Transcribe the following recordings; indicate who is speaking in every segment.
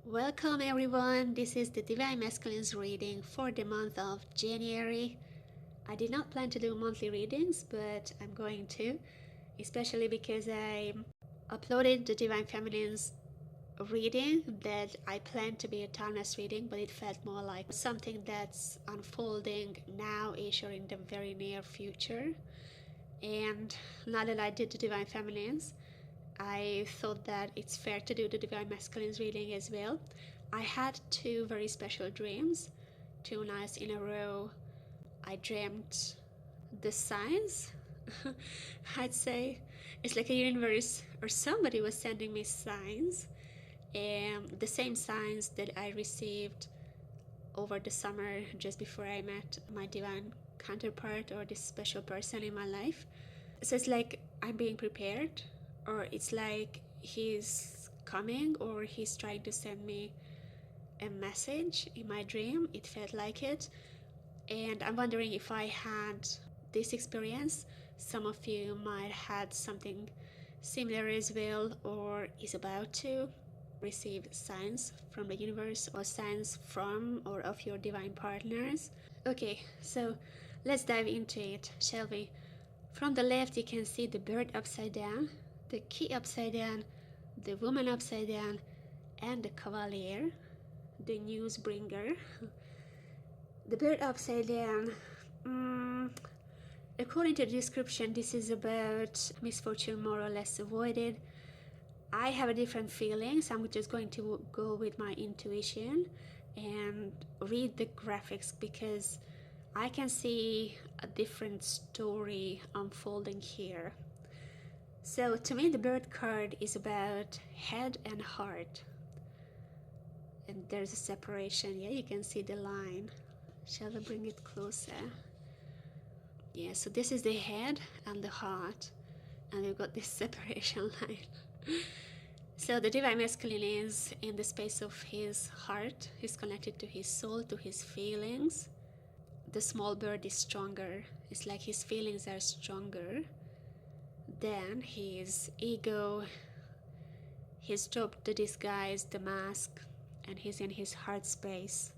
Speaker 1: Welcome everyone, this is the Divine Masculines reading for the month of January. I did not plan to do monthly readings, but I'm going to, especially because I uploaded the Divine Feminines reading that I planned to be a timeless reading, but it felt more like something that's unfolding now-ish or in the very near future. And now that I did the Divine Feminines, I thought that it's fair to do the Divine Masculines reading as well. I had two very special dreams, 2 nights in a row. I dreamt the signs. I'd say it's like a universe or somebody was sending me signs, and the same signs that I received over the summer just before I met my divine counterpart or this special person in my life. So it's like I'm being prepared, or it's like he's coming, or he's trying to send me a message in my dream. It felt like it. And I'm wondering if I had this experience, some of you might had something similar as well, or is about to receive signs from the universe or signs from or of your divine partners. Okay, so let's dive into it, shall we? From the left you can see the bird upside down, the key upside down, the woman upside down, and the cavalier, the news bringer. The bird upside down, according to the description, this is about misfortune more or less avoided. I have a different feeling, so I'm just going to go with my intuition and read the graphics, because I can see a different story unfolding here. So to me the bird card is about head and heart, and there's a separation. Yeah, you can see the line. Shall I bring it closer? Yeah, so this is the head and the heart, and we've got this separation line. So the divine masculine is in the space of his heart. He's connected to his soul, to his feelings. The small bird is stronger. It's like his feelings are stronger than his ego. He's dropped the disguise, the mask, and he's in his heart space.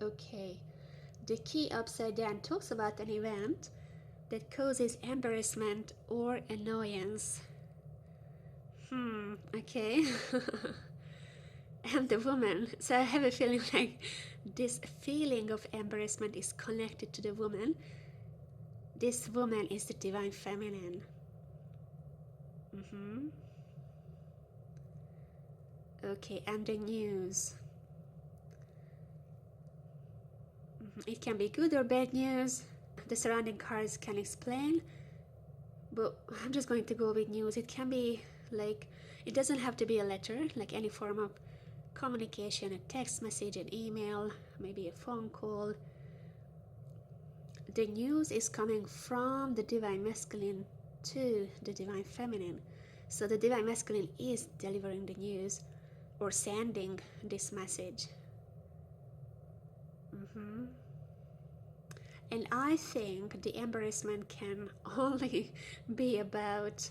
Speaker 1: Okay, the key upside down talks about an event that causes embarrassment or annoyance. Okay. And the woman, so I have a feeling like this feeling of embarrassment is connected to the woman. This woman is the divine feminine. Okay, and the news. It can be good or bad news. The surrounding cards can explain, but I'm just going to go with news. It can be like, it doesn't have to be a letter, like any form of communication, a text message, an email, maybe a phone call. The news is coming from the divine masculine to the divine feminine. So the divine masculine is delivering the news or sending this message. And I think the embarrassment can only be about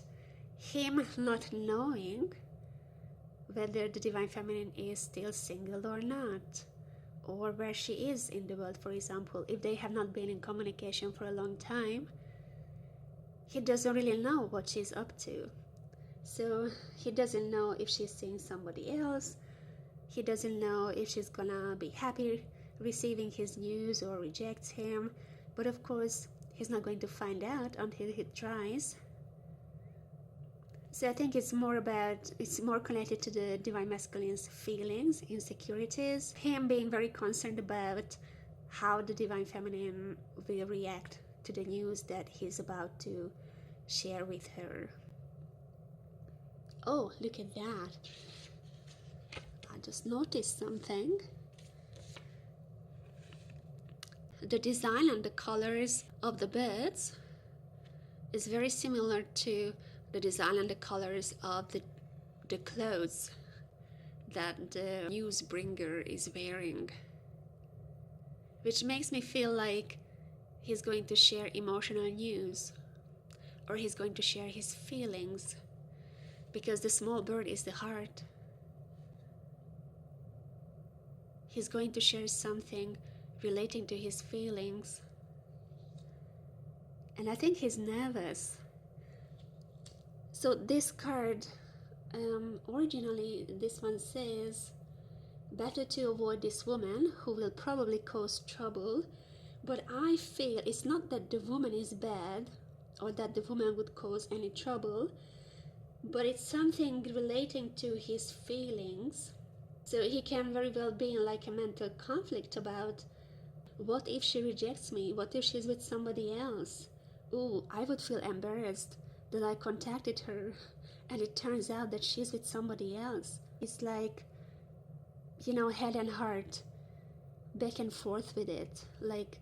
Speaker 1: him not knowing whether the divine feminine is still single or not, or where she is in the world. For example, if they have not been in communication for a long time, he doesn't really know what she's up to. So he doesn't know if she's seeing somebody else. He doesn't know if she's gonna be happy receiving his news or rejects him. But of course, he's not going to find out until he tries. So I think it's more connected to the divine masculine's feelings, insecurities, him being very concerned about how the divine feminine will react to the news that he's about to share with her. Oh, look at that. I just noticed something. The design and the colors of the birds is very similar to the design and the colors of the clothes that the news bringer is wearing, which makes me feel like he's going to share emotional news, or he's going to share his feelings, because the small bird is the heart. he's going to share something relating to his feelings. And I think he's nervous. So this card, originally this one says, better to avoid this woman who will probably cause trouble. But I feel it's not that the woman is bad or that the woman would cause any trouble, but it's something relating to his feelings. So he can very well be in like a mental conflict about, what if she rejects me? What if she's with somebody else? Ooh, I would feel embarrassed that I contacted her and it turns out that she's with somebody else. It's like, head and heart, back and forth with it. Like,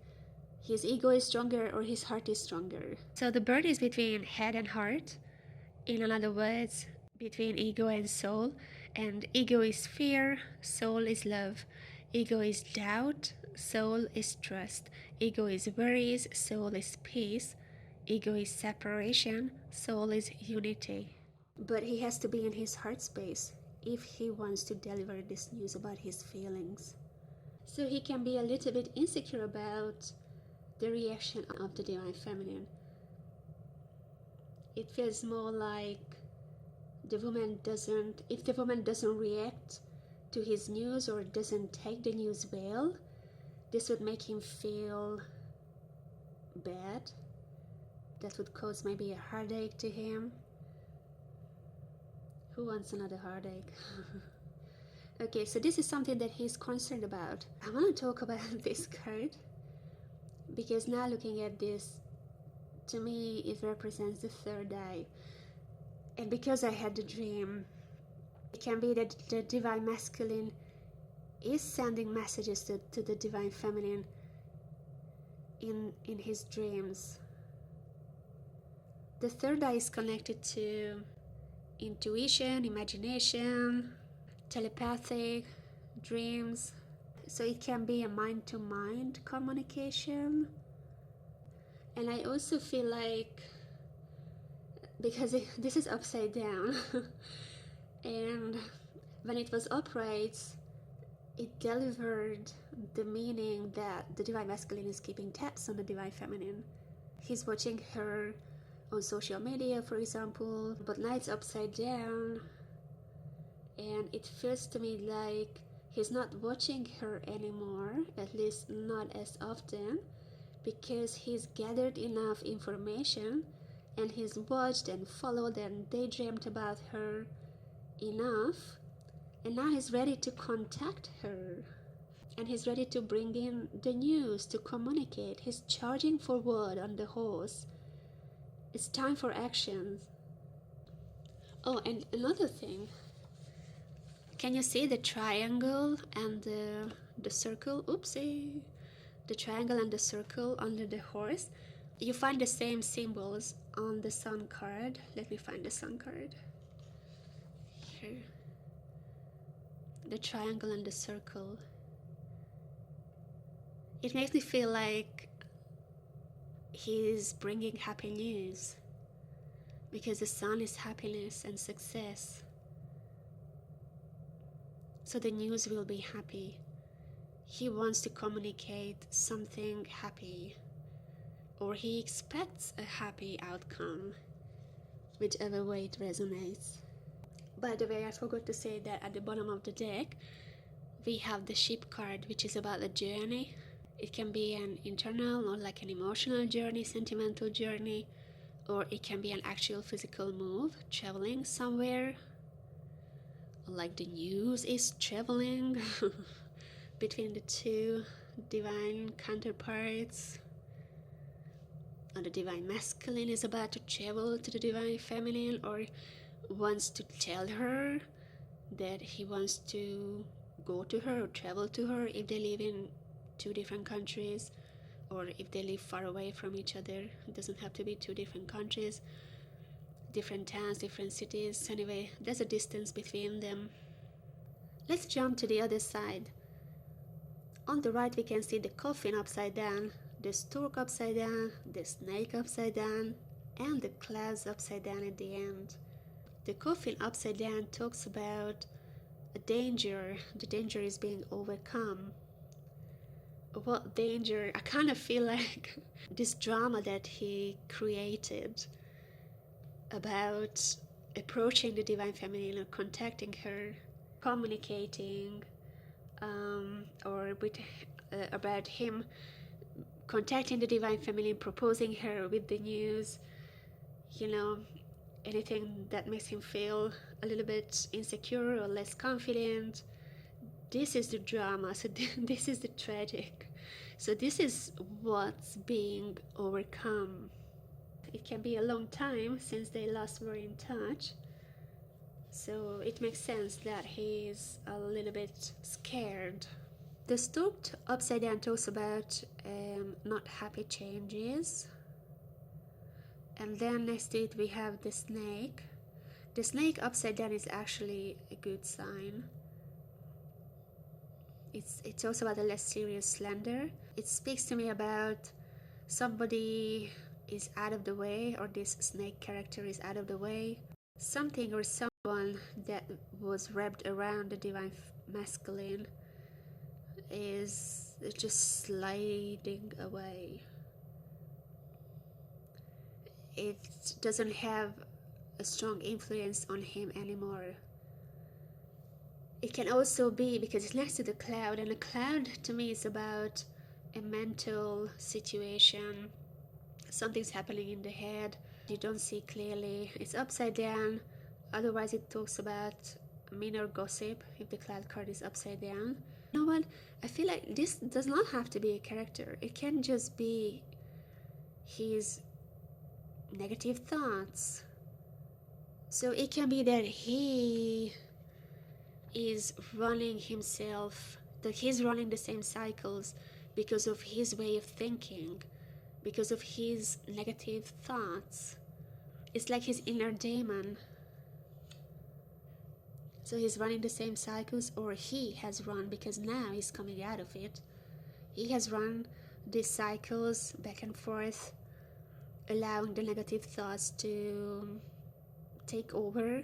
Speaker 1: his ego is stronger or his heart is stronger. So the bird is between head and heart. In other words, between ego and soul. And ego is fear, soul is love. Ego is doubt, soul is trust. Ego is worries, soul is peace. Ego is separation, soul is unity. But he has to be in his heart space if he wants to deliver this news about his feelings. So he can be a little bit insecure about the reaction of the divine feminine. It feels more like if the woman doesn't react to his news or doesn't take the news well, this would make him feel bad. That would cause maybe a heartache to him. Who wants another heartache? Okay, so this is something that he's concerned about. I want to talk about this card because now looking at this, to me it represents the third eye. And because I had the dream, it can be that the divine masculine is sending messages to the divine feminine in his dreams. The third eye is connected to intuition, imagination, telepathic, dreams. So it can be a mind-to-mind communication. And I also feel like, because this is upside down, and when it was upright, it delivered the meaning that the divine masculine is keeping tabs on the divine feminine. He's watching her on social media, for example, but now it's upside down, and it feels to me like he's not watching her anymore, at least not as often, because he's gathered enough information and he's watched and followed and daydreamed about her enough, and now he's ready to contact her and he's ready to bring in the news, to communicate. He's charging forward on the horse. It's time for action. Oh, and another thing, can you see the triangle and the circle? Oopsie. The triangle and the circle under the horse? You find the same symbols on the sun card. Let me find the sun card. Here. The triangle and the circle. It makes me feel like he's bringing happy news, because the sun is happiness and success. So the news will be happy. He wants to communicate something happy, or he expects a happy outcome, whichever way it resonates. By the way, I forgot to say that at the bottom of the deck we have the ship card, which is about a journey. It can be an internal or like an emotional journey, sentimental journey, or it can be an actual physical move, traveling somewhere, like the news is traveling between the two divine counterparts. Or the divine masculine is about to travel to the divine feminine, or wants to tell her that he wants to go to her or travel to her if they live in two different countries, or if they live far away from each other. It doesn't have to be two different countries, different towns, different cities. Anyway, there's a distance between them. Let's jump to the other side. On the right we can see the coffin upside down, the stork upside down, the snake upside down, and the clouds upside down at the end. The coffin upside down talks about a the danger is being overcome. What danger? I kind of feel like this drama that he created about approaching the divine feminine or contacting her, communicating, or with about him contacting the divine feminine, proposing her with the news, you know, anything that makes him feel a little bit insecure or less confident. This is the drama. So this is the tragic. So this is what's being overcome. It can be a long time since they last were in touch, so it makes sense that he's a little bit scared. The stork upside down talks about not happy changes, and then next to it we have the snake. The snake upside down is actually a good sign. It's also about a less serious slender. It speaks to me about somebody is out of the way, or this snake character is out of the way. Something or someone that was wrapped around the divine masculine is just sliding away. It doesn't have a strong influence on him anymore. It can also be because it's next to the cloud, and a cloud to me is about a mental situation. Something's happening in the head, you don't see clearly. It's upside down, otherwise it talks about minor gossip if the cloud card is upside down. You know what? I feel like this does not have to be a character. It can just be his negative thoughts. So it can be that he is running himself, that he's running the same cycles because of his way of thinking, because of his negative thoughts. It's like his inner demon. So he's running the same cycles, or he has run, because now he's coming out of it. He has run these cycles back and forth, allowing the negative thoughts to take over.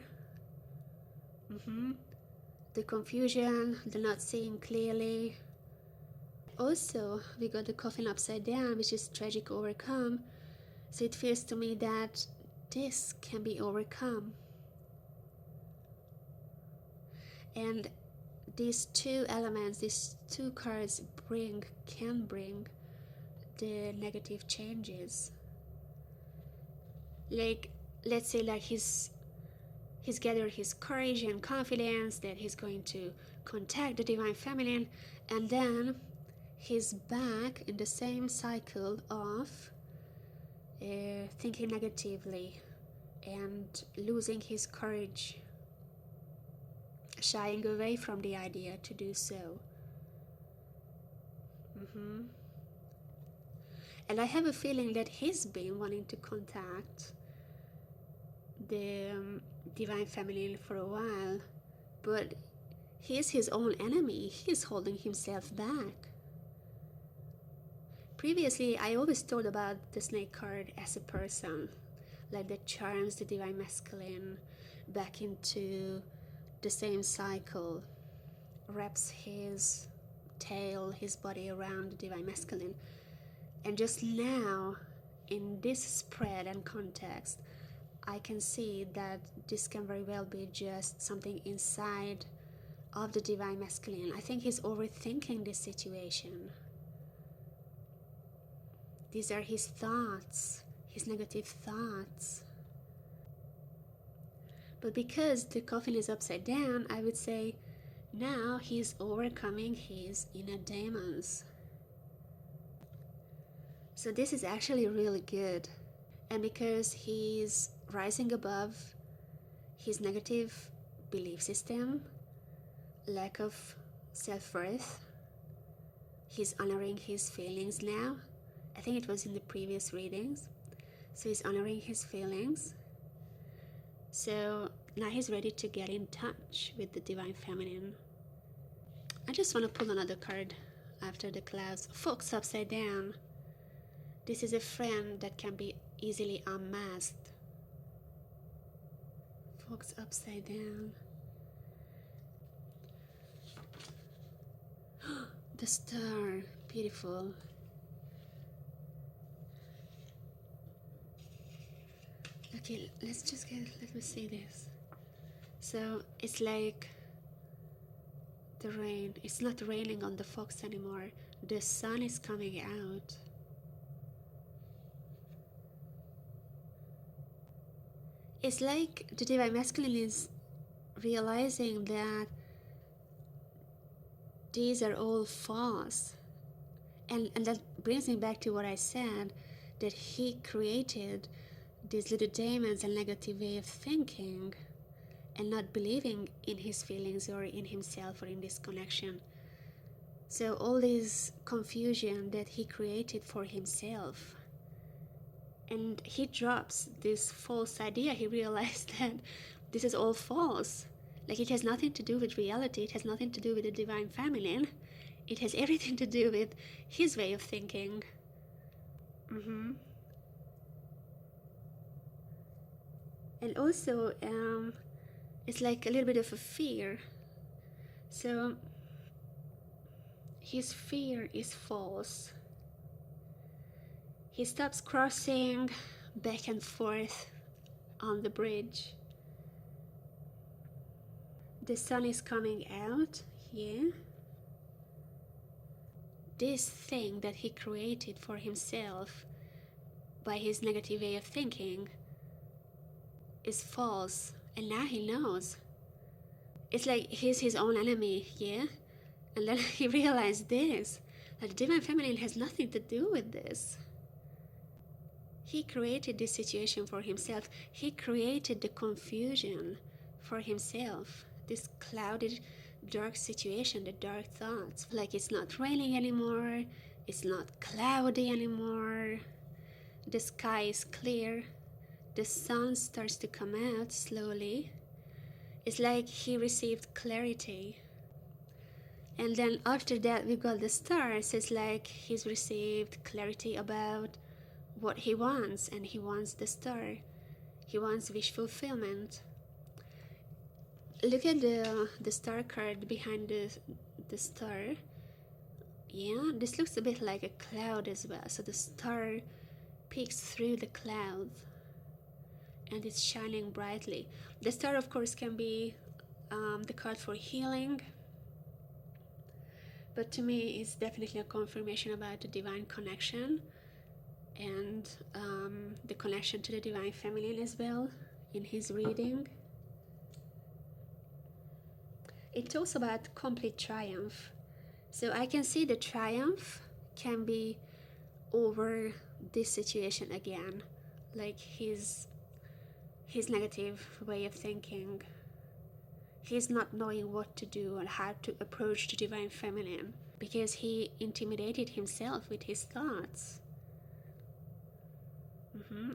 Speaker 1: The confusion, the not seeing clearly. Also, we got the coffin upside down, which is tragic overcome. So it feels to me that this can be overcome. And these two elements, these two cards can bring the negative changes. Like, let's say like he's gathered his courage and confidence that he's going to contact the divine feminine, and then he's back in the same cycle of thinking negatively and losing his courage, shying away from the idea to do so. And I have a feeling that he's been wanting to contact the divine feminine for a while, but he's his own enemy. He's holding himself back. Previously, I always thought about the snake card as a person, like that charms the divine masculine back into the same cycle, wraps his tail, his body around the divine masculine. And just now, in this spread and context, I can see that this can very well be just something inside of the divine masculine. I think he's overthinking this situation. These are his thoughts, his negative thoughts. But because the coffin is upside down, I would say now he's overcoming his inner demons. So this is actually really good. And because he's rising above his negative belief system, lack of self-worth, he's honoring his feelings now. I think it was in the previous readings. So he's honoring his feelings. So now he's ready to get in touch with the divine feminine. I just want to pull another card after the clouds. Fox upside down. This is a friend that can be easily unmasked. Fox upside down. The star, beautiful. Okay, let me see this. So it's like the rain. It's not raining on the fox anymore. The sun is coming out. It's like the divine masculine is realizing that these are all false. And that brings me back to what I said, that he created these little demons and negative way of thinking and not believing in his feelings or in himself or in this connection. So all this confusion that he created for himself, and he drops this false idea. He realized that this is all false. Like, it has nothing to do with reality. It has nothing to do with the divine feminine. It has everything to do with his way of thinking. And also, it's like a little bit of a fear. So his fear is false. He stops crossing back and forth on the bridge. The sun is coming out here. This thing that he created for himself by his negative way of thinking is false, and now he knows. It's like he's his own enemy, yeah? And then he realized this, that the divine feminine has nothing to do with this. He created this situation for himself. He created the confusion for himself, this clouded, dark situation, the dark thoughts. Like, it's not raining anymore, it's not cloudy anymore, the sky is clear, the sun starts to come out slowly. It's like he received clarity. And then after that we got the stars. It's like he's received clarity about what he wants, and he wants the star. He wants wish fulfillment. Look at the star card behind the star. Yeah, this looks a bit like a cloud as well. So the star peeks through the cloud and it's shining brightly. The star, of course, can be the card for healing, but to me it's definitely a confirmation about the divine connection and the connection to the divine feminine as well in his reading. It talks about complete triumph. So I can see the triumph can be over this situation again, like his negative way of thinking. He's not knowing what to do or how to approach the divine feminine because he intimidated himself with his thoughts.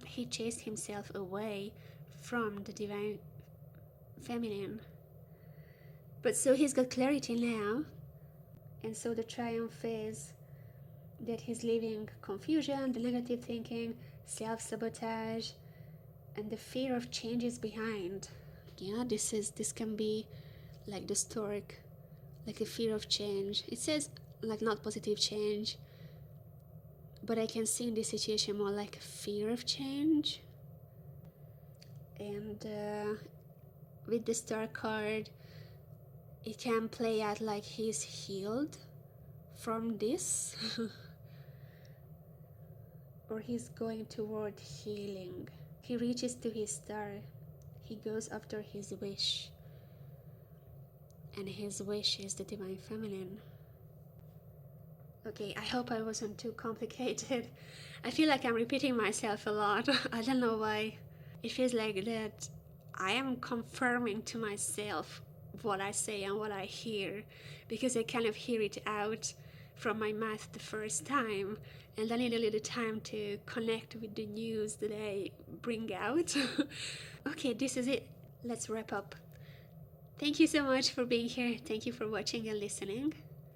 Speaker 1: He chased himself away from the divine feminine. But so he's got clarity now, and so the triumph is that he's leaving confusion, the negative thinking, self-sabotage, and the fear of change is behind. Yeah, this can be like the stork, like the fear of change. It says like not positive change, but I can see in this situation more like a fear of change. And with the star card, it can play out like he's healed from this or he's going toward healing. He reaches to his star. He goes after his wish. And his wish is the divine feminine. Okay, I hope I wasn't too complicated. I feel like I'm repeating myself a lot. I don't know why. It feels like that I am confirming to myself what I say and what I hear, because I kind of hear it out from my mouth the first time, and I need a little time to connect with the news that I bring out. Okay, this is it. Let's wrap up. Thank you so much for being here. Thank you for watching and listening.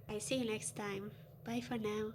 Speaker 1: I see you next time. Bye for now.